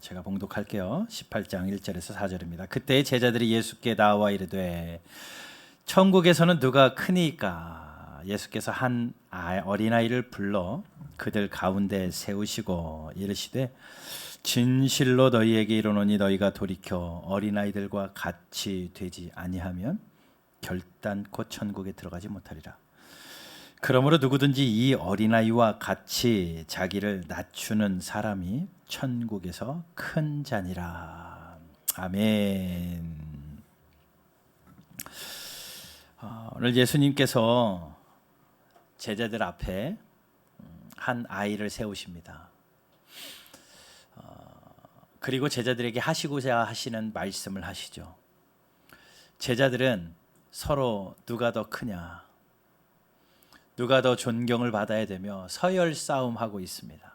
제가 봉독할게요. 18장 1절에서 4절입니다. 그때 제자들이 예수께 나와 이르되 천국에서는 누가 크니까? 예수께서 한 어린아이를 불러 그들 가운데 세우시고 이르시되 진실로 너희에게 이르노니 너희가 돌이켜 어린아이들과 같이 되지 아니하면 결단코 천국에 들어가지 못하리라. 그러므로 누구든지 이 어린아이와 같이 자기를 낮추는 사람이 천국에서 큰 자니라. 아멘. 오늘 예수님께서 제자들 앞에 한 아이를 세우십니다. 그리고 제자들에게 하시고자 하시는 말씀을 하시죠. 제자들은 서로 누가 더 크냐, 누가 더 존경을 받아야 되며 서열 싸움하고 있습니다.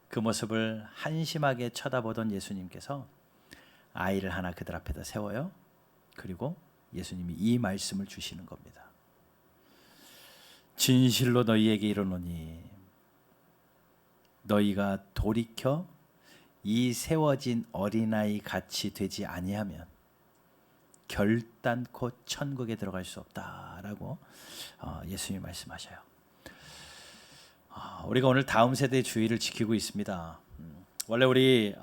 그 모습을 한심하게 쳐다보던 예수님께서 아이를 하나 그들 앞에다 세워요. 그리고 예수님이 이 말씀을 주시는 겁니다. 진실로 너희에게 이르노니 너희가 돌이켜 이 세워진 어린아이 같이 되지 아니하면 결단코 천국에 들어갈 수 없다라고 예수님이 말씀하셔요. 우리가 오늘 다음 세대의 주의를 지키고 있습니다. 원래 우리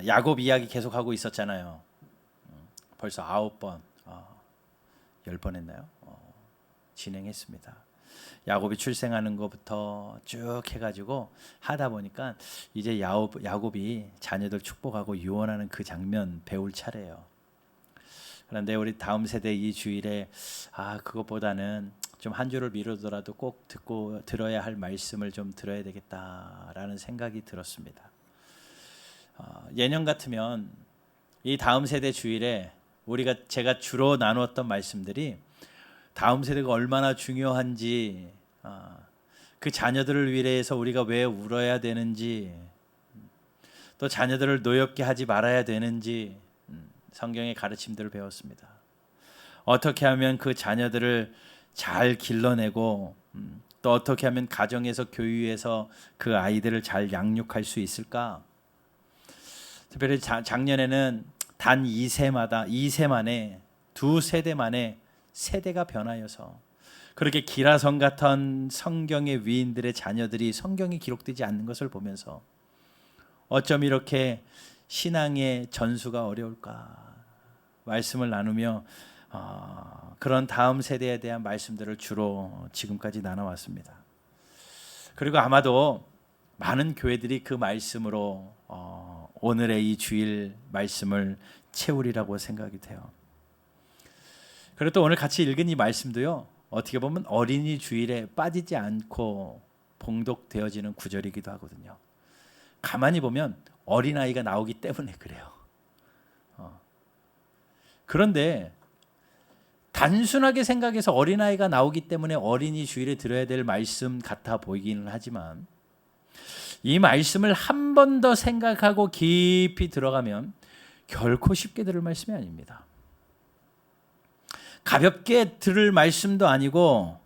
야곱 이야기 계속하고 있었잖아요. 벌써 9번, 10번 했나요? 진행했습니다. 야곱이 출생하는 것부터 쭉 해가지고 하다 보니까 이제 야곱이 자녀들 축복하고 유언하는 그 장면 배울 차례예요. 그런데 우리 다음 세대 이 주일에 그것보다는 좀 한 주를 미루더라도 꼭 들어야 할 말씀을 좀 들어야 되겠다라는 생각이 들었습니다. 예년 같으면 이 다음 세대 주일에 제가 주로 나누었던 말씀들이 다음 세대가 얼마나 중요한지, 그 자녀들을 위해서 우리가 왜 울어야 되는지, 또 자녀들을 노엽게 하지 말아야 되는지 성경의 가르침들을 배웠습니다. 어떻게 하면 그 자녀들을 잘 길러내고 또 어떻게 하면 가정에서 교육에서 그 아이들을 잘 양육할 수 있을까? 특별히 작년에는 단 2세 만에 2세대 만에 세대가 변하여서 그렇게 기라성 같은 성경의 위인들의 자녀들이 성경에 기록되지 않는 것을 보면서 어쩜 이렇게 신앙의 전수가 어려울까 말씀을 나누며 그런 다음 세대에 대한 말씀들을 주로 지금까지 나눠왔습니다. 그리고 아마도 많은 교회들이 그 말씀으로 오늘의 이 주일 말씀을 채우리라고 생각이 돼요. 그리고 또 오늘 같이 읽은 이 말씀도요, 어떻게 보면 어린이 주일에 빠지지 않고 봉독되어지는 구절이기도 하거든요. 가만히 보면 어린아이가 나오기 때문에 그래요. 그런데 단순하게 생각해서 어린아이가 나오기 때문에 어린이 주일에 들어야 될 말씀 같아 보이기는 하지만 이 말씀을 한 번 더 생각하고 깊이 들어가면 결코 쉽게 들을 말씀이 아닙니다. 가볍게 들을 말씀도 아니고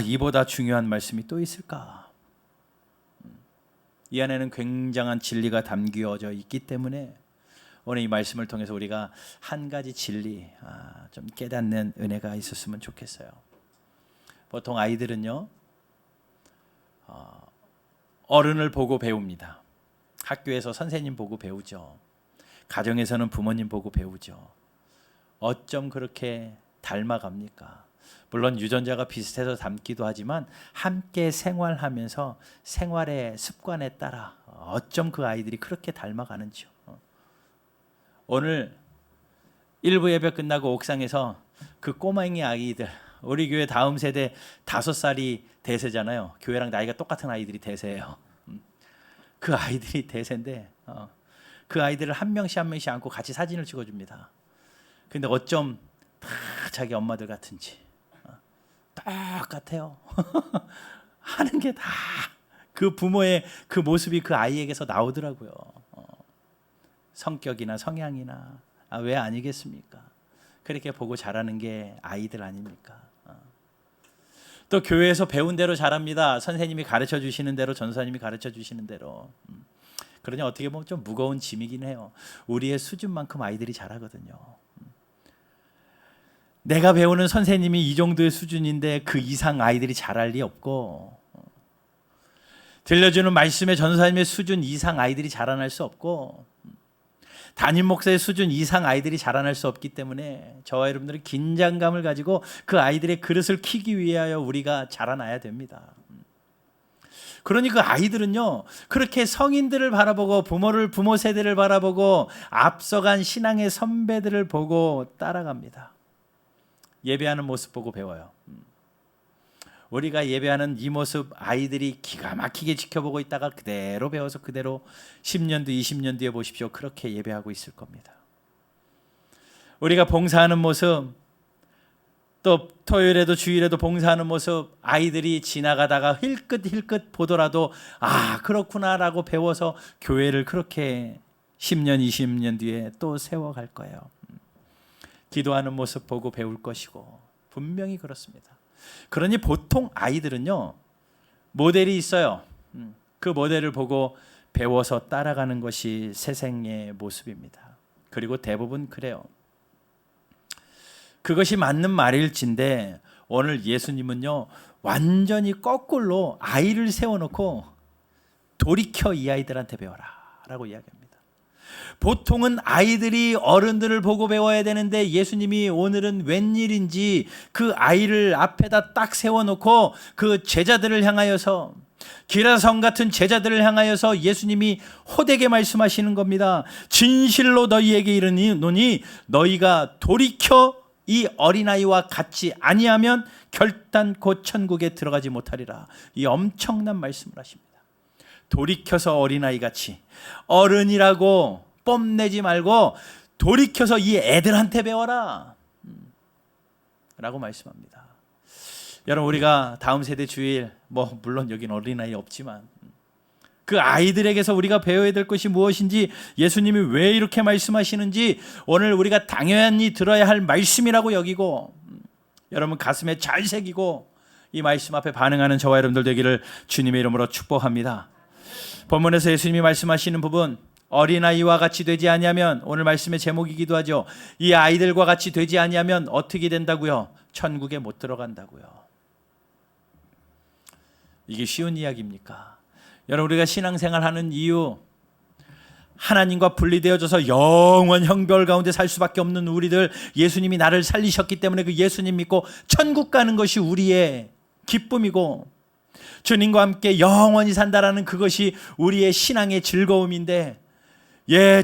이보다 중요한 말씀이 또 있을까? 이 안에는 굉장한 진리가 담겨져 있기 때문에 오늘 이 말씀을 통해서 우리가 한 가지 진리 좀 깨닫는 은혜가 있었으면 좋겠어요. 보통 아이들은요, 어른을 보고 배웁니다. 학교에서 선생님 보고 배우죠. 가정에서는 부모님 보고 배우죠. 어쩜 그렇게 닮아갑니까? 물론 유전자가 비슷해서 닮기도 하지만 함께 생활하면서 생활의 습관에 따라 어쩜 그 아이들이 그렇게 닮아가는지요. 오늘 1부 예배 끝나고 옥상에서 그 꼬맹이 아이들, 우리 교회 다음 세대 5살이 대세잖아요. 교회랑 나이가 똑같은 아이들이 대세예요. 그 아이들이 대세인데 그 아이들을 한 명씩 안고 같이 사진을 찍어줍니다. 근데 어쩜 다 자기 엄마들 같은지 똑같아요. 하는 게 다 그 부모의 그 모습이 그 아이에게서 나오더라고요. 성격이나 성향이나 왜 아니겠습니까? 그렇게 보고 자라는 게 아이들 아닙니까? 또 교회에서 배운 대로 자랍니다. 선생님이 가르쳐 주시는 대로, 전사님이 가르쳐 주시는 대로. 그러니 어떻게 보면 좀 무거운 짐이긴 해요. 우리의 수준만큼 아이들이 잘하거든요. 내가 배우는 선생님이 이 정도의 수준인데 그 이상 아이들이 잘할 리 없고, 들려주는 말씀의 전도사님의 수준 이상 아이들이 자라날 수 없고, 담임 목사의 수준 이상 아이들이 자라날 수 없기 때문에 저와 여러분들은 긴장감을 가지고 그 아이들의 그릇을 키기 위하여 우리가 자라나야 됩니다. 그러니 그 아이들은요, 그렇게 성인들을 바라보고 부모 세대를 바라보고 앞서간 신앙의 선배들을 보고 따라갑니다. 예배하는 모습 보고 배워요. 우리가 예배하는 이 모습 아이들이 기가 막히게 지켜보고 있다가 그대로 배워서 그대로 10년 뒤 20년 뒤에 보십시오. 그렇게 예배하고 있을 겁니다. 우리가 봉사하는 모습, 또 토요일에도 주일에도 봉사하는 모습, 아이들이 지나가다가 힐끗힐끗 보더라도 아 그렇구나라고 배워서 교회를 그렇게 10년 20년 뒤에 또 세워갈 거예요. 기도하는 모습 보고 배울 것이고 분명히 그렇습니다. 그러니 보통 아이들은요, 모델이 있어요. 그 모델을 보고 배워서 따라가는 것이 새생의 모습입니다. 그리고 대부분 그래요. 그것이 맞는 말일진데 오늘 예수님은요, 완전히 거꾸로 아이를 세워놓고 돌이켜 이 아이들한테 배워라 라고 이야기합니다. 보통은 아이들이 어른들을 보고 배워야 되는데 예수님이 오늘은 웬일인지 그 아이를 앞에다 딱 세워놓고 그 제자들을 향하여서, 기라성 같은 제자들을 향하여서 예수님이 호되게 말씀하시는 겁니다. 진실로 너희에게 이르노니 너희가 돌이켜 이 어린아이와 같이 아니하면 결단코 천국에 들어가지 못하리라. 이 엄청난 말씀을 하십니다. 돌이켜서 어린아이같이, 어른이라고 뽐내지 말고 돌이켜서 이 애들한테 배워라 라고 말씀합니다. 여러분, 우리가 다음 세대 주일, 물론 여긴 어린아이 없지만 그 아이들에게서 우리가 배워야 될 것이 무엇인지, 예수님이 왜 이렇게 말씀하시는지 오늘 우리가 당연히 들어야 할 말씀이라고 여기고, 여러분 가슴에 잘 새기고 이 말씀 앞에 반응하는 저와 여러분들 되기를 주님의 이름으로 축복합니다. 본문에서 예수님이 말씀하시는 부분, 어린아이와 같이 되지 아니하면, 오늘 말씀의 제목이기도 하죠. 이 아이들과 같이 되지 아니하면 어떻게 된다고요? 천국에 못 들어간다고요. 이게 쉬운 이야기입니까? 여러분, 우리가 신앙생활하는 이유, 하나님과 분리되어져서 영원 형벌 가운데 살 수밖에 없는 우리들, 예수님이 나를 살리셨기 때문에 그 예수님 믿고 천국 가는 것이 우리의 기쁨이고, 주님과 함께 영원히 산다라는 그것이 우리의 신앙의 즐거움인데,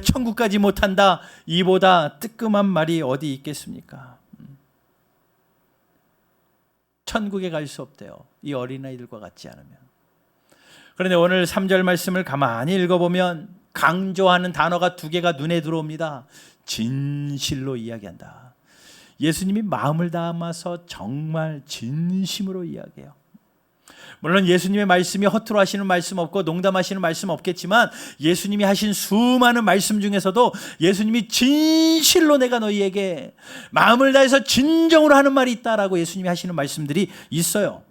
천국까지 못한다, 이보다 뜨끔한 말이 어디 있겠습니까? 천국에 갈 수 없대요, 이 어린아이들과 같지 않으면. 그런데 오늘 3절 말씀을 가만히 읽어보면 강조하는 단어가 2개가 눈에 들어옵니다. 진실로 이야기한다. 예수님이 마음을 담아서 정말 진심으로 이야기해요. 물론 예수님의 말씀이 허투루 하시는 말씀 없고 농담하시는 말씀 없겠지만, 예수님이 하신 수많은 말씀 중에서도 예수님이 진실로 내가 너희에게 마음을 다해서 진정으로 하는 말이 있다라고 예수님이 하시는 말씀들이 있어요.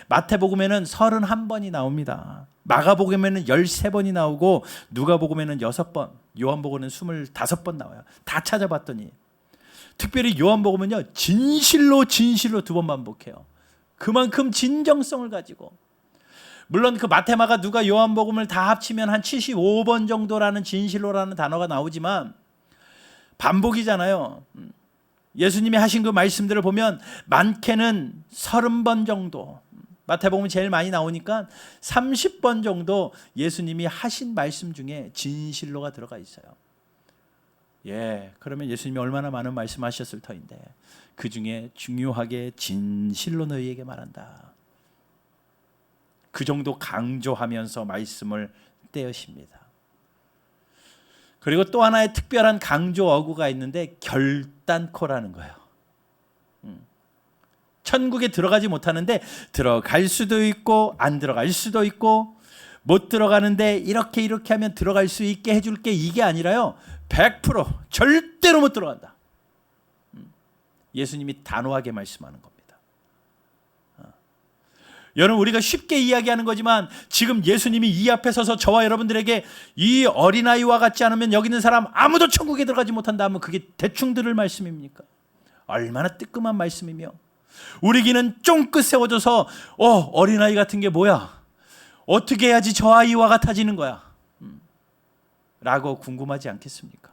마태복음에는 31번이 나옵니다. 마가복음에는 13번이 나오고 누가복음에는 6번, 요한복음은 25번 나와요. 다 찾아봤더니 특별히 요한복음은요, 진실로 2번 반복해요. 그만큼 진정성을 가지고, 물론 그 마태, 마가, 누가, 요한복음을 다 합치면 한 75번 정도라는 진실로라는 단어가 나오지만 반복이잖아요. 예수님이 하신 그 말씀들을 보면 많게는 30번 정도, 마태복음이 제일 많이 나오니까 30번 정도 예수님이 하신 말씀 중에 진실로가 들어가 있어요. 그러면 예수님이 얼마나 많은 말씀하셨을 터인데, 그 중에 중요하게 진실로 너희에게 말한다, 그 정도 강조하면서 말씀을 떼으십니다. 그리고 또 하나의 특별한 강조 어구가 있는데 결단코라는 거예요. 천국에 들어가지 못하는데 들어갈 수도 있고 안 들어갈 수도 있고, 못 들어가는데 이렇게 하면 들어갈 수 있게 해줄게, 이게 아니라요, 100% 절대로 못 들어간다. 예수님이 단호하게 말씀하는 겁니다. 여러분, 우리가 쉽게 이야기하는 거지만 지금 예수님이 이 앞에 서서 저와 여러분들에게 이 어린아이와 같지 않으면 여기 있는 사람 아무도 천국에 들어가지 못한다 하면 그게 대충 들을 말씀입니까? 얼마나 뜨끔한 말씀이며, 우리 귀는 쫑긋 세워져서 어린아이 같은 게 뭐야? 어떻게 해야지 저 아이와 같아지는 거야? 라고 궁금하지 않겠습니까?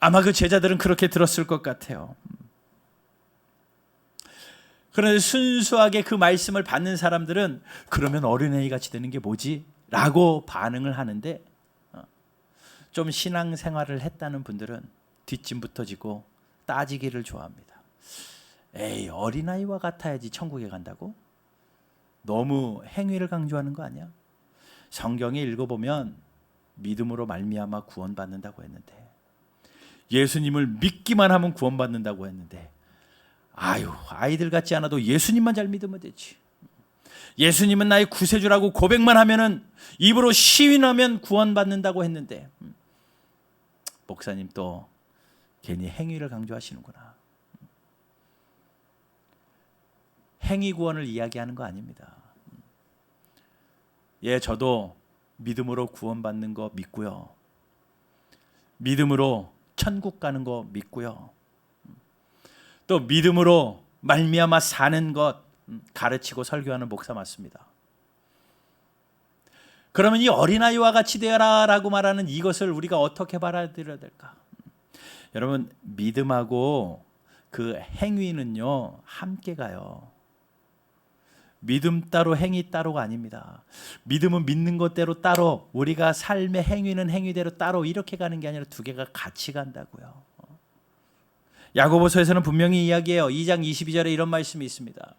아마 그 제자들은 그렇게 들었을 것 같아요. 그런데 순수하게 그 말씀을 받는 사람들은 그러면 어린아이 같이 되는 게 뭐지? 라고 반응을 하는데, 좀 신앙생활을 했다는 분들은 뒷짐부터 지고 따지기를 좋아합니다. 에이, 어린아이와 같아야지 천국에 간다고? 너무 행위를 강조하는 거 아니야? 성경에 읽어보면 믿음으로 말미암아 구원받는다고 했는데, 예수님을 믿기만 하면 구원받는다고 했는데, 아이들 같지 않아도 예수님만 잘 믿으면 되지. 예수님은 나의 구세주라고 고백만 하면은, 입으로 시인하면 구원받는다고 했는데, 목사님 또 괜히 행위를 강조하시는구나. 행위 구원을 이야기하는 거 아닙니다. 예, 저도 믿음으로 구원받는 거 믿고요. 믿음으로 천국 가는 거 믿고요. 또 믿음으로 말미암아 사는 것 가르치고 설교하는 목사 맞습니다. 그러면 이 어린아이와 같이 되어라 라고 말하는 이것을 우리가 어떻게 받아들여야 될까? 여러분, 믿음하고 그 행위는요 함께 가요. 믿음 따로 행위 따로가 아닙니다. 믿음은 믿는 것대로 따로, 우리가 삶의 행위는 행위대로 따로, 이렇게 가는 게 아니라 두 개가 같이 간다고요. 야고보서에서는 분명히 이야기해요. 2장 22절에 이런 말씀이 있습니다.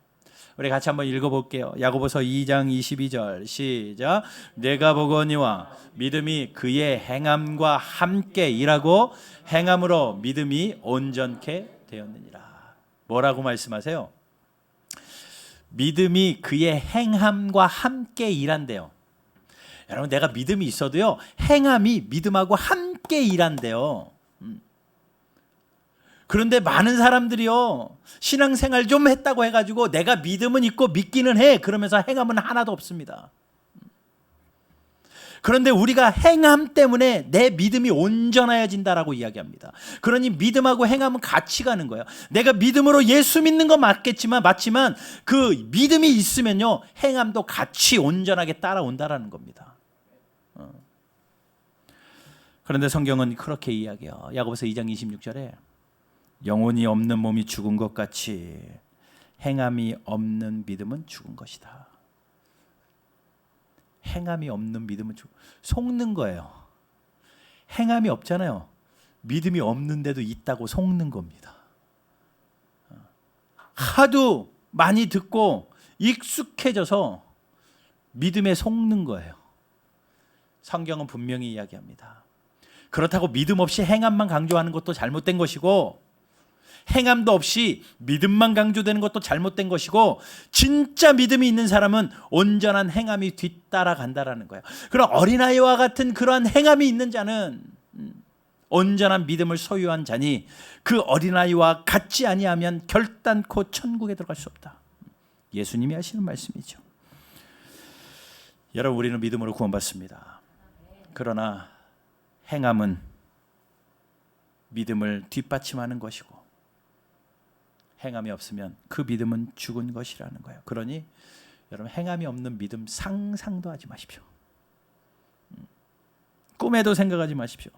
우리 같이 한번 읽어볼게요. 야고보서 2장 22절 시작. 내가 보거니와 믿음이 그의 행함과 함께 일하고 행함으로 믿음이 온전케 되었느니라. 뭐라고 말씀하세요? 믿음이 그의 행함과 함께 일한대요. 여러분, 내가 믿음이 있어도요, 행함이 믿음하고 함께 일한대요. 그런데 많은 사람들이요, 신앙생활 좀 했다고 해가지고 내가 믿음은 있고 믿기는 해, 그러면서 행함은 하나도 없습니다. 그런데 우리가 행함 때문에 내 믿음이 온전해진다라고 이야기합니다. 그러니 믿음하고 행함은 같이 가는 거예요. 내가 믿음으로 예수 믿는 건 맞지만 그 믿음이 있으면요, 행함도 같이 온전하게 따라온다라는 겁니다. 그런데 성경은 그렇게 이야기해요. 야고보서 2장 26절에 영혼이 없는 몸이 죽은 것 같이 행함이 없는 믿음은 죽은 것이다. 행함이 없는 믿음은 속는 거예요. 행함이 없잖아요. 믿음이 없는데도 있다고 속는 겁니다. 하도 많이 듣고 익숙해져서 믿음에 속는 거예요. 성경은 분명히 이야기합니다. 그렇다고 믿음 없이 행함만 강조하는 것도 잘못된 것이고, 행함도 없이 믿음만 강조되는 것도 잘못된 것이고, 진짜 믿음이 있는 사람은 온전한 행함이 뒤따라간다라는 거예요. 그럼 어린아이와 같은 그러한 행함이 있는 자는 온전한 믿음을 소유한 자니 그 어린아이와 같지 아니하면 결단코 천국에 들어갈 수 없다. 예수님이 하시는 말씀이죠. 여러분, 우리는 믿음으로 구원받습니다. 그러나 행함은 믿음을 뒷받침하는 것이고, 행함이 없으면 그 믿음은 죽은 것이라는 거예요. 그러니 여러분, 행함이 없는 믿음 상상도 하지 마십시오. 꿈에도 생각하지 마십시오.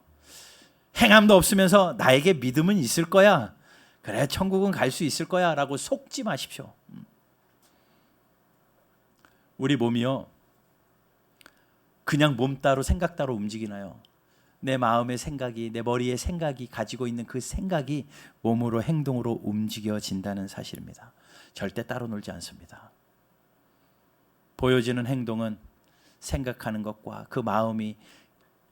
행함도 없으면서 나에게 믿음은 있을 거야, 그래 천국은 갈 수 있을 거야 라고 속지 마십시오. 우리 몸이요, 그냥 몸 따로 생각 따로 움직이나요? 내 마음의 생각이, 내 머리의 생각이, 가지고 있는 그 생각이 몸으로, 행동으로 움직여진다는 사실입니다. 절대 따로 놀지 않습니다. 보여지는 행동은 생각하는 것과 그 마음이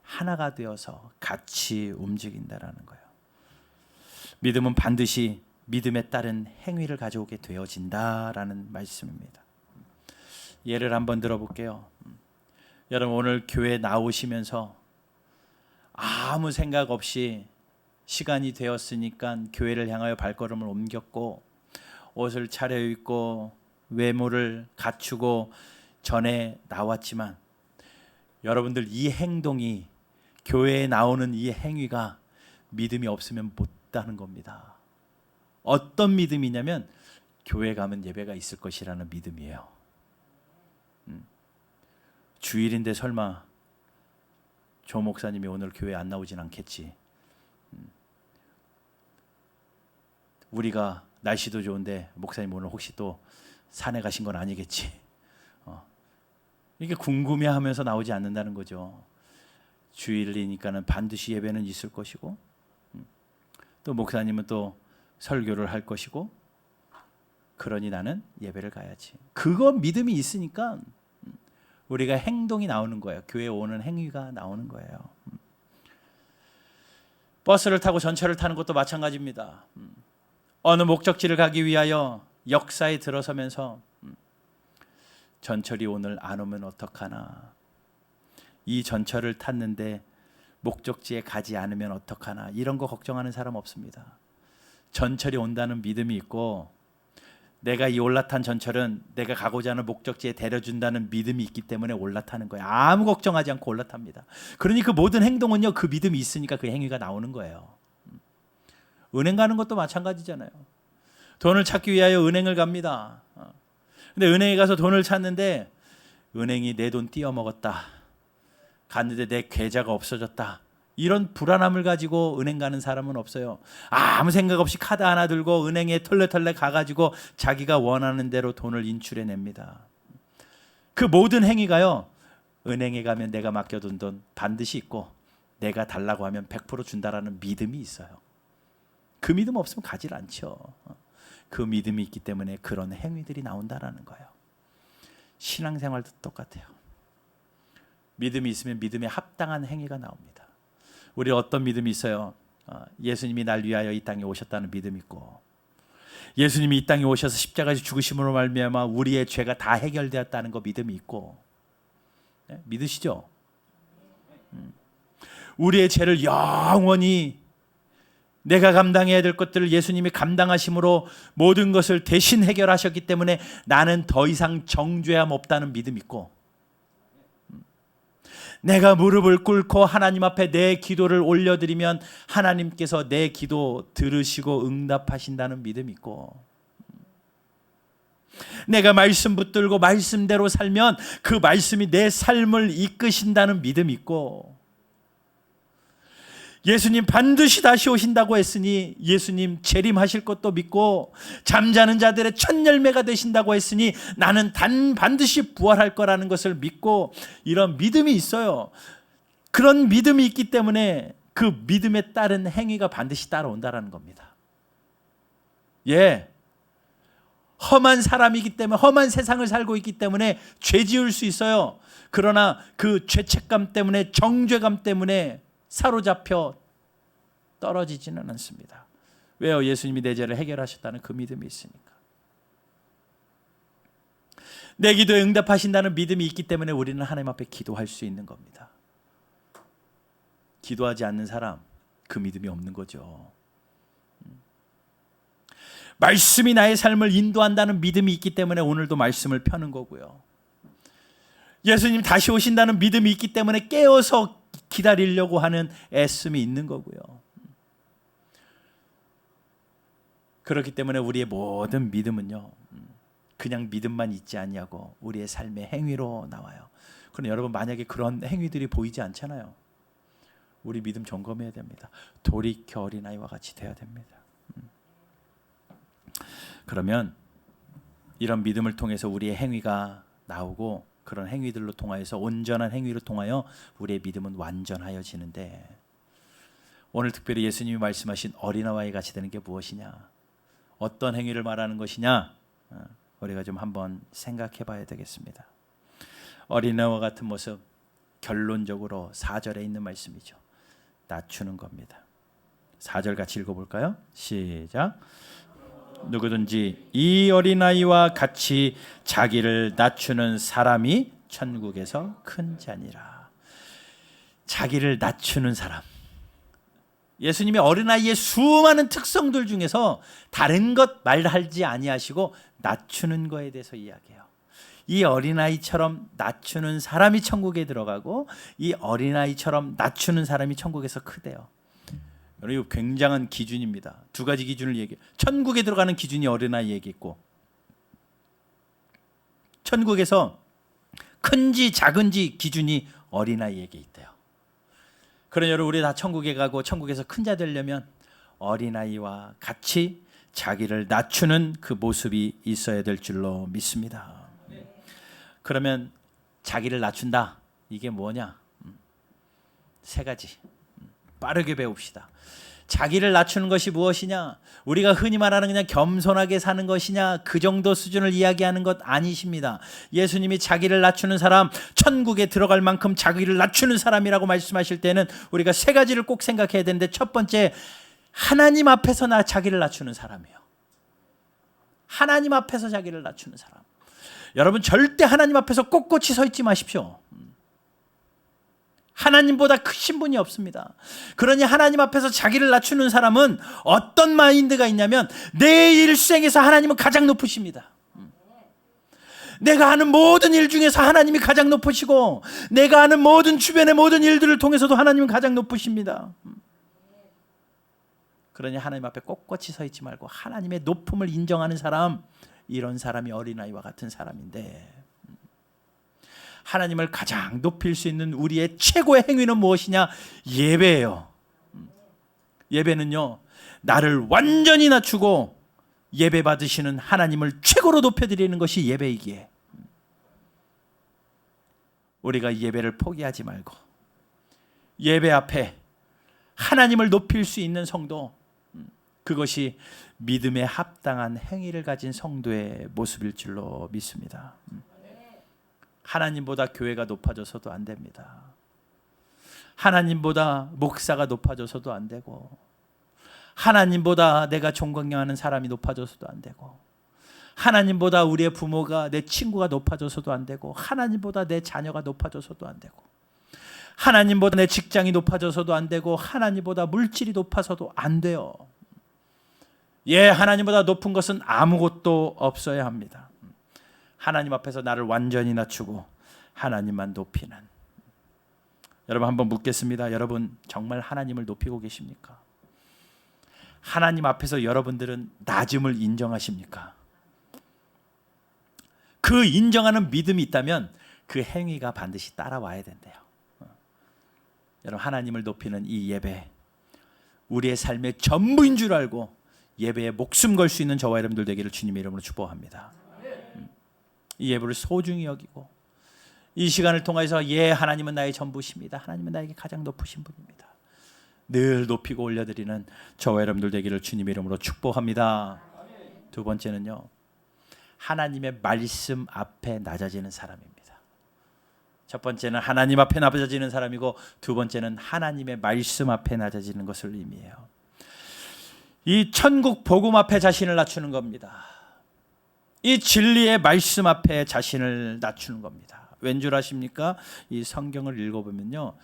하나가 되어서 같이 움직인다라는 거예요. 믿음은 반드시 믿음에 따른 행위를 가져오게 되어진다라는 말씀입니다. 예를 한번 들어볼게요. 여러분, 오늘 교회 나오시면서 아무 생각 없이 시간이 되었으니까 교회를 향하여 발걸음을 옮겼고, 옷을 차려입고 외모를 갖추고 전에 나왔지만 여러분들 이 행동이, 교회에 나오는 이 행위가 믿음이 없으면 못하는 겁니다. 어떤 믿음이냐면 교회 가면 예배가 있을 것이라는 믿음이에요. 주일인데 설마 조 목사님이 오늘 교회 안 나오진 않겠지. 우리가 날씨도 좋은데 목사님 오늘 혹시 또 산에 가신 건 아니겠지. 이게 궁금해하면서 나오지 않는다는 거죠. 주일이니까는 반드시 예배는 있을 것이고, 또 목사님은 또 설교를 할 것이고, 그러니 나는 예배를 가야지. 그거 믿음이 있으니까 우리가 행동이 나오는 거예요. 교회에 오는 행위가 나오는 거예요. 버스를 타고 전철을 타는 것도 마찬가지입니다. 어느 목적지를 가기 위하여 역사에 들어서면서 전철이 오늘 안 오면 어떡하나, 이 전철을 탔는데 목적지에 가지 않으면 어떡하나, 이런 거 걱정하는 사람 없습니다. 전철이 온다는 믿음이 있고, 내가 이 올라탄 전철은 내가 가고자 하는 목적지에 데려준다는 믿음이 있기 때문에 올라타는 거예요. 아무 걱정하지 않고 올라탑니다. 그러니 그 모든 행동은요, 그 믿음이 있으니까 그 행위가 나오는 거예요. 은행 가는 것도 마찬가지잖아요. 돈을 찾기 위하여 은행을 갑니다. 근데 은행에 가서 돈을 찾는데 은행이 내 돈 띄어먹었다, 갔는데 내 계좌가 없어졌다, 이런 불안함을 가지고 은행 가는 사람은 없어요. 아무 생각 없이 카드 하나 들고 은행에 털레털레 가가지고 자기가 원하는 대로 돈을 인출해냅니다. 그 모든 행위가요, 은행에 가면 내가 맡겨둔 돈 반드시 있고 내가 달라고 하면 100% 준다라는 믿음이 있어요. 그 믿음 없으면 가질 않죠. 그 믿음이 있기 때문에 그런 행위들이 나온다라는 거예요. 신앙생활도 똑같아요. 믿음이 있으면 믿음에 합당한 행위가 나옵니다. 우리 어떤 믿음이 있어요? 예수님이 날 위하여 이 땅에 오셨다는 믿음이 있고, 예수님이 이 땅에 오셔서 십자가에서 죽으심으로 말미암아 우리의 죄가 다 해결되었다는 거 믿음이 있고, 네? 믿으시죠? 우리의 죄를 영원히, 내가 감당해야 될 것들을 예수님이 감당하심으로 모든 것을 대신 해결하셨기 때문에 나는 더 이상 정죄함 없다는 믿음이 있고, 내가 무릎을 꿇고 하나님 앞에 내 기도를 올려드리면 하나님께서 내 기도 들으시고 응답하신다는 믿음이 있고, 내가 말씀 붙들고 말씀대로 살면 그 말씀이 내 삶을 이끄신다는 믿음이 있고, 예수님 반드시 다시 오신다고 했으니 예수님 재림하실 것도 믿고, 잠자는 자들의 첫 열매가 되신다고 했으니 나는 반드시 부활할 거라는 것을 믿고, 이런 믿음이 있어요. 그런 믿음이 있기 때문에 그 믿음에 따른 행위가 반드시 따라온다는 겁니다. 예, 험한 사람이기 때문에, 험한 세상을 살고 있기 때문에 죄 지을 수 있어요. 그러나 그 죄책감 때문에, 정죄감 때문에 사로잡혀 떨어지지는 않습니다. 왜요? 예수님이 내 죄를 해결하셨다는 그 믿음이 있으니까. 내 기도에 응답하신다는 믿음이 있기 때문에 우리는 하나님 앞에 기도할 수 있는 겁니다. 기도하지 않는 사람, 그 믿음이 없는 거죠. 말씀이 나의 삶을 인도한다는 믿음이 있기 때문에 오늘도 말씀을 펴는 거고요. 예수님 다시 오신다는 믿음이 있기 때문에 깨어서 기다리려고 하는 애씀이 있는 거고요. 그렇기 때문에 우리의 모든 믿음은요, 그냥 믿음만 있지 않냐고 우리의 삶의 행위로 나와요. 그런데 여러분, 만약에 그런 행위들이 보이지 않잖아요. 우리 믿음 점검해야 됩니다. 돌이켜 어린아이와 같이 돼야 됩니다. 그러면 이런 믿음을 통해서 우리의 행위가 나오고, 그런 행위들로 통하여서 온전한 행위로 통하여 우리의 믿음은 완전하여지는데, 오늘 특별히 예수님이 말씀하신 어린아이 같이 되는 게 무엇이냐, 어떤 행위를 말하는 것이냐, 우리가 좀 한번 생각해 봐야 되겠습니다. 어린아이와 같은 모습, 결론적으로 4절에 있는 말씀이죠. 낮추는 겁니다. 4절 같이 읽어볼까요? 시작. 누구든지 이 어린아이와 같이 자기를 낮추는 사람이 천국에서 큰 자니라. 자기를 낮추는 사람, 예수님이 어린아이의 수많은 특성들 중에서 다른 것 말하지 아니하시고 낮추는 거에 대해서 이야기해요. 이 어린아이처럼 낮추는 사람이 천국에 들어가고 이 어린아이처럼 낮추는 사람이 천국에서 크대요. 여러분, 굉장한 기준입니다. 두 가지 기준을 얘기해요. 천국에 들어가는 기준이 어린아이에게 있고, 천국에서 큰지 작은지 기준이 어린아이에게 있대요. 그러니 여러분, 우리 다 천국에 가고 천국에서 큰 자 되려면 어린아이와 같이 자기를 낮추는 그 모습이 있어야 될 줄로 믿습니다. 그러면 자기를 낮춘다, 이게 뭐냐? 세 가지 빠르게 배웁시다. 자기를 낮추는 것이 무엇이냐? 우리가 흔히 말하는 그냥 겸손하게 사는 것이냐, 그 정도 수준을 이야기하는 것 아니십니다. 예수님이 자기를 낮추는 사람, 천국에 들어갈 만큼 자기를 낮추는 사람이라고 말씀하실 때는 우리가 세 가지를 꼭 생각해야 되는데, 첫 번째, 하나님 앞에서 자기를 낮추는 사람이에요. 하나님 앞에서 자기를 낮추는 사람. 여러분, 절대 하나님 앞에서 꼿꼿이 서 있지 마십시오. 하나님보다 크신 분이 없습니다. 그러니 하나님 앞에서 자기를 낮추는 사람은 어떤 마인드가 있냐면, 내 일생에서 하나님은 가장 높으십니다. 내가 하는 모든 일 중에서 하나님이 가장 높으시고, 내가 하는 모든 주변의 모든 일들을 통해서도 하나님은 가장 높으십니다. 그러니 하나님 앞에 꼿꼿이 서 있지 말고 하나님의 높음을 인정하는 사람, 이런 사람이 어린아이와 같은 사람인데, 하나님을 가장 높일 수 있는 우리의 최고의 행위는 무엇이냐? 예배예요. 예배는요, 나를 완전히 낮추고 예배 받으시는 하나님을 최고로 높여드리는 것이 예배이기에, 우리가 예배를 포기하지 말고 예배 앞에 하나님을 높일 수 있는 성도, 그것이 믿음에 합당한 행위를 가진 성도의 모습일 줄로 믿습니다. 하나님보다 교회가 높아져서도 안 됩니다. 하나님보다 목사가 높아져서도 안 되고, 하나님보다 내가 존경하는 사람이 높아져서도 안 되고, 하나님보다 우리의 부모가, 내 친구가 높아져서도 안 되고, 하나님보다 내 자녀가 높아져서도 안 되고, 하나님보다 내 직장이 높아져서도 안 되고, 하나님보다 물질이 높아서도 안 돼요. 하나님보다 높은 것은 아무것도 없어야 합니다. 하나님 앞에서 나를 완전히 낮추고 하나님만 높이는. 여러분, 한번 묻겠습니다. 여러분, 정말 하나님을 높이고 계십니까? 하나님 앞에서 여러분들은 낮음을 인정하십니까? 그 인정하는 믿음이 있다면 그 행위가 반드시 따라와야 된대요. 여러분, 하나님을 높이는 이 예배, 우리의 삶의 전부인 줄 알고 예배에 목숨 걸 수 있는 저와 여러분들 되기를 주님의 이름으로 축복합니다. 이 예배를 소중히 여기고, 이 시간을 통해서 하나님은 나의 전부십니다, 하나님은 나에게 가장 높으신 분입니다, 늘 높이고 올려드리는 저와 여러분들 되기를 주님의 이름으로 축복합니다. 두 번째는요, 하나님의 말씀 앞에 낮아지는 사람입니다. 첫 번째는 하나님 앞에 낮아지는 사람이고, 두 번째는 하나님의 말씀 앞에 낮아지는 것을 의미해요. 이 천국 복음 앞에 자신을 낮추는 겁니다. 이 진리의 말씀 앞에 자신을 낮추는 겁니다. 왠 줄 아십니까? 이 성경을 읽어보면요,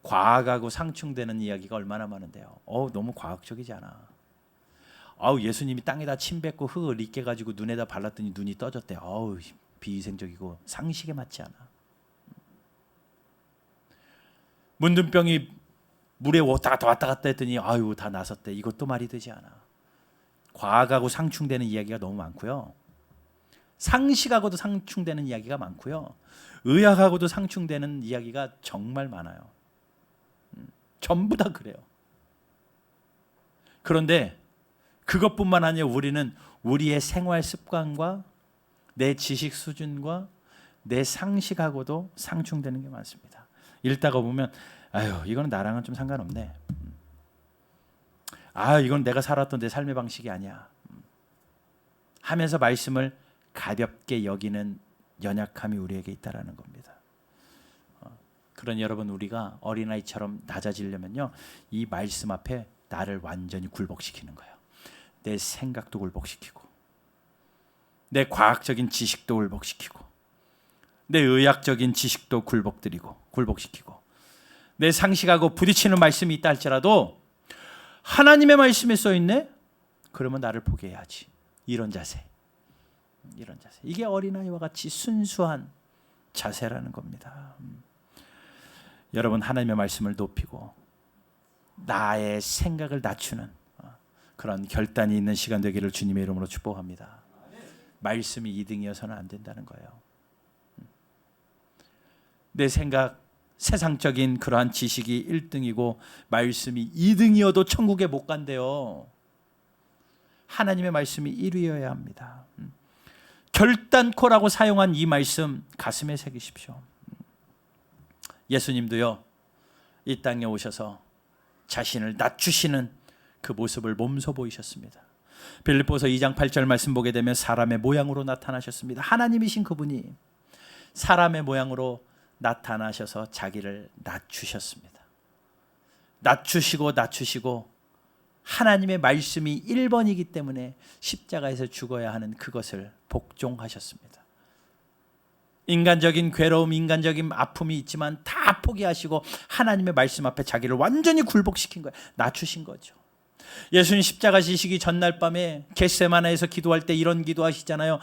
과학하고 상충되는 이야기가 얼마나 많은데요. 너무 과학적이지 않아. 예수님이 땅에다 침 뱉고 흙을 잊게 가지고 눈에다 발랐더니 눈이 떠졌대. 비위생적이고 상식에 맞지 않아. 문둥병이 물에 왔다 갔다 했더니 다 나섰대. 이것도 말이 되지 않아. 과학하고 상충되는 이야기가 너무 많고요, 상식하고도 상충되는 이야기가 많고요, 의학하고도 상충되는 이야기가 정말 많아요. 전부 다 그래요. 그런데 그것뿐만 아니라 우리는 우리의 생활 습관과 내 지식 수준과 내 상식하고도 상충되는 게 많습니다. 읽다가 보면 이건 나랑은 좀 상관없네, 이건 내가 살았던 내 삶의 방식이 아니야 하면서 말씀을 가볍게 여기는 연약함이 우리에게 있다라는 겁니다. 그러니 여러분, 우리가 어린아이처럼 낮아지려면요, 이 말씀 앞에 나를 완전히 굴복시키는 거예요. 내 생각도 굴복시키고, 내 과학적인 지식도 굴복시키고, 내 의학적인 지식도 굴복시키고, 내 상식하고 부딪히는 말씀이 있다 할지라도 하나님의 말씀에 써 있네? 그러면 나를 포기해야지. 이런 자세. 이런 자세. 이게 어린아이와 같이 순수한 자세라는 겁니다. 여러분, 하나님의 말씀을 높이고 나의 생각을 낮추는 그런 결단이 있는 시간 되기를 주님의 이름으로 축복합니다. 말씀이 2등이어서는 안 된다는 거예요. 내 생각, 세상적인 그러한 지식이 1등이고 말씀이 2등이어도 천국에 못 간대요. 하나님의 말씀이 1위여야 합니다. 결단코라고 사용한 이 말씀 가슴에 새기십시오. 예수님도요, 이 땅에 오셔서 자신을 낮추시는 그 모습을 몸소 보이셨습니다. 빌립보서 2장 8절 말씀 보게 되면 사람의 모양으로 나타나셨습니다. 하나님이신 그분이 사람의 모양으로 나타나셔서 자기를 낮추셨습니다. 낮추시고 하나님의 말씀이 1번이기 때문에 십자가에서 죽어야 하는 그것을 복종하셨습니다. 인간적인 괴로움, 인간적인 아픔이 있지만 다 포기하시고 하나님의 말씀 앞에 자기를 완전히 굴복시킨 거예요. 낮추신 거죠. 예수님 십자가 지시기 전날 밤에 겟세마네에서 기도할 때 이런 기도하시잖아요.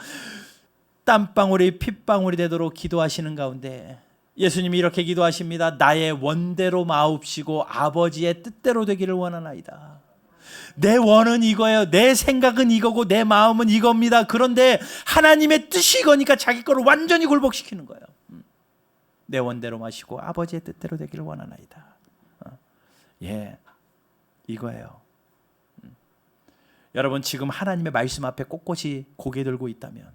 땀방울이 핏방울이 되도록 기도하시는 가운데 예수님이 이렇게 기도하십니다. 나의 원대로 마옵시고 아버지의 뜻대로 되기를 원하나이다. 내 원은 이거예요. 내 생각은 이거고 내 마음은 이겁니다. 그런데 하나님의 뜻이 이거니까 자기 거를 완전히 굴복시키는 거예요. 내 원대로 마시고 아버지의 뜻대로 되기를 원하나이다. 예, 이거예요. 여러분, 지금 하나님의 말씀 앞에 꼿꼿이 고개 들고 있다면,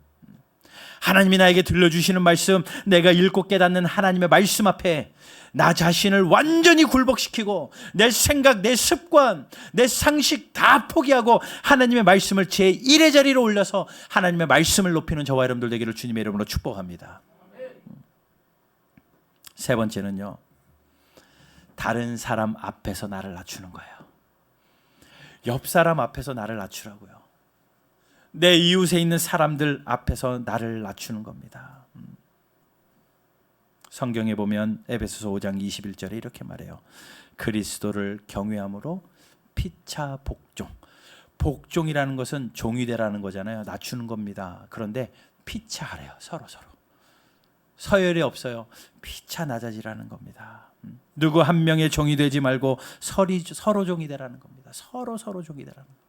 하나님이 나에게 들려주시는 말씀, 내가 읽고 깨닫는 하나님의 말씀 앞에 나 자신을 완전히 굴복시키고 내 생각, 내 습관, 내 상식 다 포기하고 하나님의 말씀을 제1의 자리로 올려서 하나님의 말씀을 높이는 저와 여러분들 되기를 주님의 이름으로 축복합니다. 세 번째는요, 다른 사람 앞에서 나를 낮추는 거예요. 옆 사람 앞에서 나를 낮추라고요. 내 이웃에 있는 사람들 앞에서 나를 낮추는 겁니다. 성경에 보면 에베소서 5장 21절에 이렇게 말해요. 그리스도를 경외함으로 피차 복종. 복종이라는 것은 종이 되라는 거잖아요. 낮추는 겁니다. 그런데 피차하래요. 서로. 서열이 없어요. 피차 낮아지라는 겁니다. 누구 한 명의 종이 되지 말고 서로 종이 되라는 겁니다. 서로 종이 되라는 겁니다.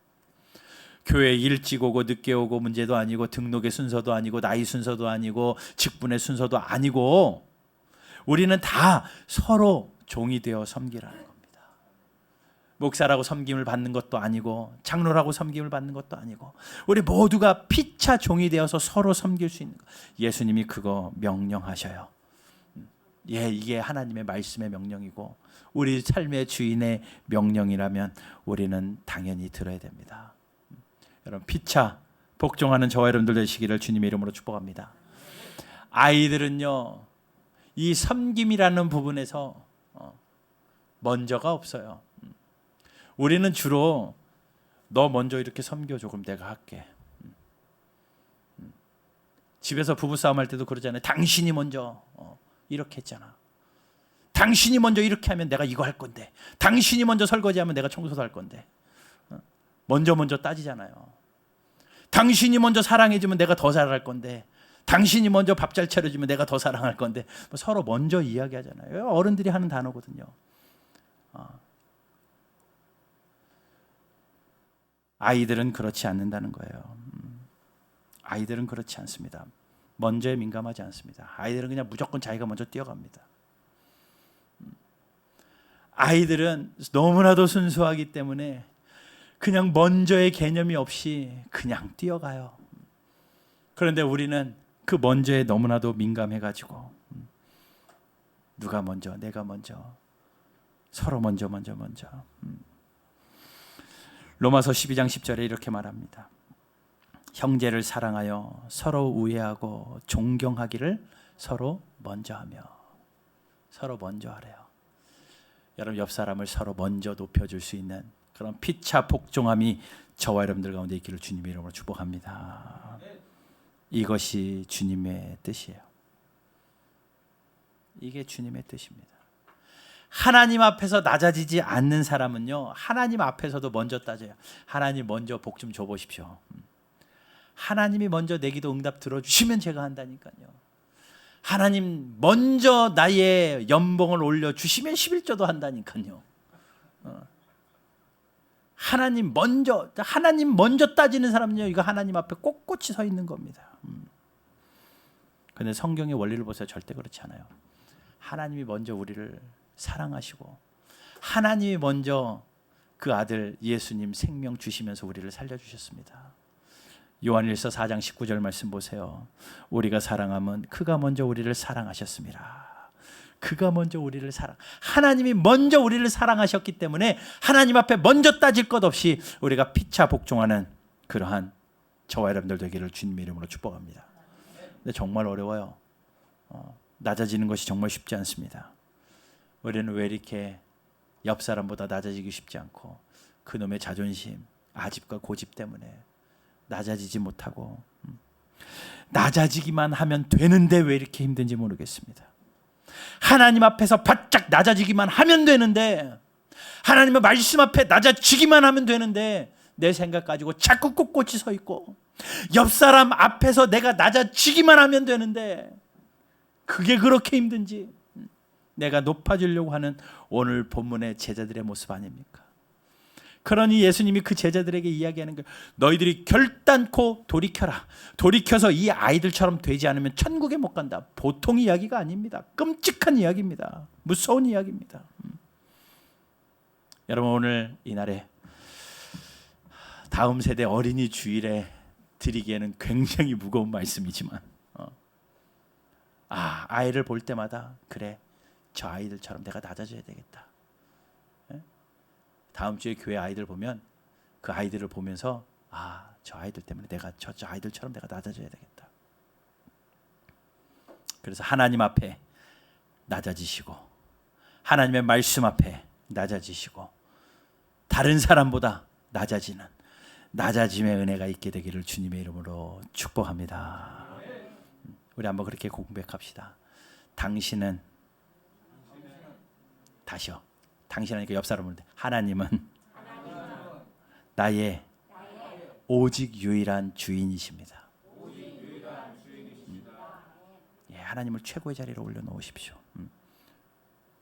교회 일찍 오고 늦게 오고 문제도 아니고 등록의 순서도 아니고 나이 순서도 아니고 직분의 순서도 아니고 우리는 다 서로 종이 되어 섬기라는 겁니다. 목사라고 섬김을 받는 것도 아니고 장로라고 섬김을 받는 것도 아니고 우리 모두가 피차 종이 되어서 서로 섬길 수 있는 것. 예수님이 그거 명령하셔요. 예, 이게 하나님의 말씀의 명령이고 우리 삶의 주인의 명령이라면 우리는 당연히 들어야 됩니다. 여러분, 피차 복종하는 저와 여러분들 되시기를 주님의 이름으로 축복합니다. 아이들은요, 이 섬김이라는 부분에서 먼저가 없어요. 우리는 주로 너 먼저 이렇게 섬겨줘, 그럼 내가 할게. 집에서 부부싸움 할 때도 그러잖아요. 당신이 먼저 이렇게 했잖아. 당신이 먼저 이렇게 하면 내가 이거 할 건데, 당신이 먼저 설거지하면 내가 청소도 할 건데. 먼저 따지잖아요. 당신이 먼저 사랑해주면 내가 더 사랑할 건데, 당신이 먼저 밥 잘 차려주면 내가 더 사랑할 건데, 서로 먼저 이야기하잖아요. 어른들이 하는 단어거든요. 아이들은 그렇지 않는다는 거예요. 아이들은 그렇지 않습니다. 먼저에 민감하지 않습니다. 아이들은 그냥 무조건 자기가 먼저 뛰어갑니다. 아이들은 너무나도 순수하기 때문에 그냥 먼저의 개념이 없이 그냥 뛰어가요. 그런데 우리는 그 먼저에 너무나도 민감해가지고 누가 먼저, 내가 먼저, 서로 먼저. 로마서 12장 10절에 이렇게 말합니다. 형제를 사랑하여 서로 우애하고 존경하기를 서로 먼저 하래요. 여러분, 옆 사람을 서로 먼저 높여줄 수 있는 그런 피차 복종함이 저와 여러분들 가운데 있기를 주님의 이름으로 축복합니다. 이것이 주님의 뜻이에요. 이게 주님의 뜻입니다. 하나님 앞에서 낮아지지 않는 사람은요, 하나님 앞에서도 먼저 따져요. 하나님 먼저 복 좀 줘보십시오. 하나님이 먼저 내 기도 응답 들어주시면 제가 한다니까요. 하나님 먼저 나의 연봉을 올려주시면 11조도 한다니까요. 하나님 먼저 따지는 사람은요, 이거 하나님 앞에 꼿꼿이 서 있는 겁니다. 그런데 성경의 원리를 보세요. 절대 그렇지 않아요. 하나님이 먼저 우리를 사랑하시고 하나님이 먼저 그 아들 예수님 생명 주시면서 우리를 살려주셨습니다. 요한일서 4장 19절 말씀 보세요. 우리가 사랑하면 그가 먼저 우리를 사랑하셨습니다. 그가 먼저 우리를 하나님이 먼저 우리를 사랑하셨기 때문에 하나님 앞에 먼저 따질 것 없이 우리가 피차 복종하는 그러한 저와 여러분들 되기를 주님의 이름으로 축복합니다. 근데 정말 어려워요. 낮아지는 것이 정말 쉽지 않습니다. 우리는 왜 이렇게 옆 사람보다 낮아지기 쉽지 않고 그놈의 자존심, 아집과 고집 때문에 낮아지지 못하고 낮아지기만 하면 되는데 왜 이렇게 힘든지 모르겠습니다. 하나님 앞에서 바짝 낮아지기만 하면 되는데, 하나님의 말씀 앞에 낮아지기만 하면 되는데 내 생각 가지고 자꾸 꼿꼿이 서 있고, 옆 사람 앞에서 내가 낮아지기만 하면 되는데 그게 그렇게 힘든지, 내가 높아지려고 하는 오늘 본문의 제자들의 모습 아닙니까? 그러니 예수님이 그 제자들에게 이야기하는 거예요. 너희들이 결단코 돌이켜라. 돌이켜서 이 아이들처럼 되지 않으면 천국에 못 간다. 보통 이야기가 아닙니다. 끔찍한 이야기입니다. 무서운 이야기입니다. 여러분, 오늘 이날에 다음 세대 어린이 주일에 드리기에는 굉장히 무거운 말씀이지만, 아이를 볼 때마다 그래, 저 아이들처럼 내가 낮아져야 되겠다. 다음 주에 교회 아이들 보면 그 아이들을 보면서 저 아이들 때문에 내가 저 아이들처럼 내가 낮아져야 되겠다. 그래서 하나님 앞에 낮아지시고 하나님의 말씀 앞에 낮아지시고 다른 사람보다 낮아짐의 은혜가 있게 되기를 주님의 이름으로 축복합니다. 우리 한번 그렇게 고백합시다. 당신은 다시요. 당신 하니까 옆 사람을 하나님은 나의 오직 유일한 주인이십니다. 하나님을 최고의 자리로 올려놓으십시오.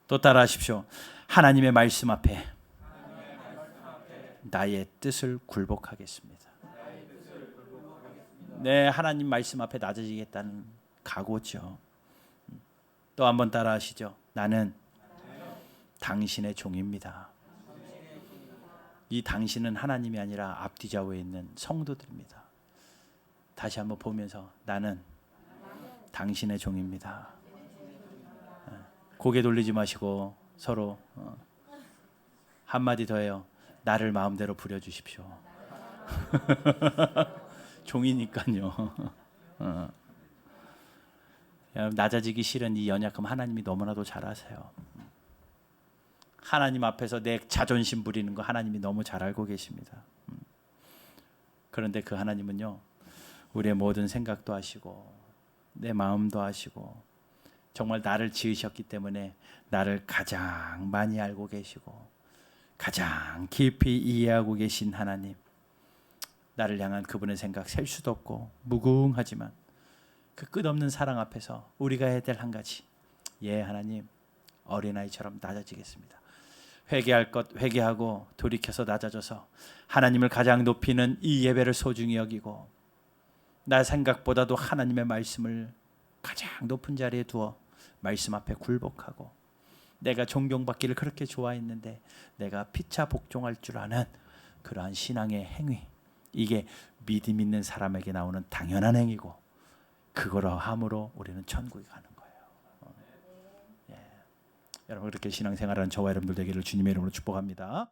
또 따라하십시오. 하나님의 말씀 앞에 나의 뜻을 굴복하겠습니다. 네, 하나님 말씀 앞에 낮아지겠다는 각오죠. 또 한번 따라하시죠. 나는 당신의 종입니다. 이 당신은 하나님이 아니라 앞뒤좌우에 있는 성도들입니다. 다시 한번 보면서 나는 당신의 종입니다. 고개 돌리지 마시고 서로 한마디 더 해요. 나를 마음대로 부려주십시오. 종이니까요. 낮아지기 싫은 이 연약함 하나님이 너무나도 잘 아세요. 하나님 앞에서 내 자존심 부리는 거 하나님이 너무 잘 알고 계십니다. 그런데 그 하나님은요, 우리의 모든 생각도 아시고 내 마음도 아시고 정말 나를 지으셨기 때문에 나를 가장 많이 알고 계시고 가장 깊이 이해하고 계신 하나님, 나를 향한 그분의 생각 셀 수도 없고 무궁하지만 그 끝없는 사랑 앞에서 우리가 해야 될 한 가지, 하나님, 어린아이처럼 낮아지겠습니다. 회개할 것 회개하고 돌이켜서 낮아져서 하나님을 가장 높이는 이 예배를 소중히 여기고 나 생각보다도 하나님의 말씀을 가장 높은 자리에 두어 말씀 앞에 굴복하고, 내가 존경받기를 그렇게 좋아했는데 내가 피차 복종할 줄 아는 그러한 신앙의 행위, 이게 믿음 있는 사람에게 나오는 당연한 행위고 그거로 함으로 우리는 천국에 가는 거예요. 여러분, 그렇게 신앙생활하는 저와 여러분들 되기를 주님의 이름으로 축복합니다.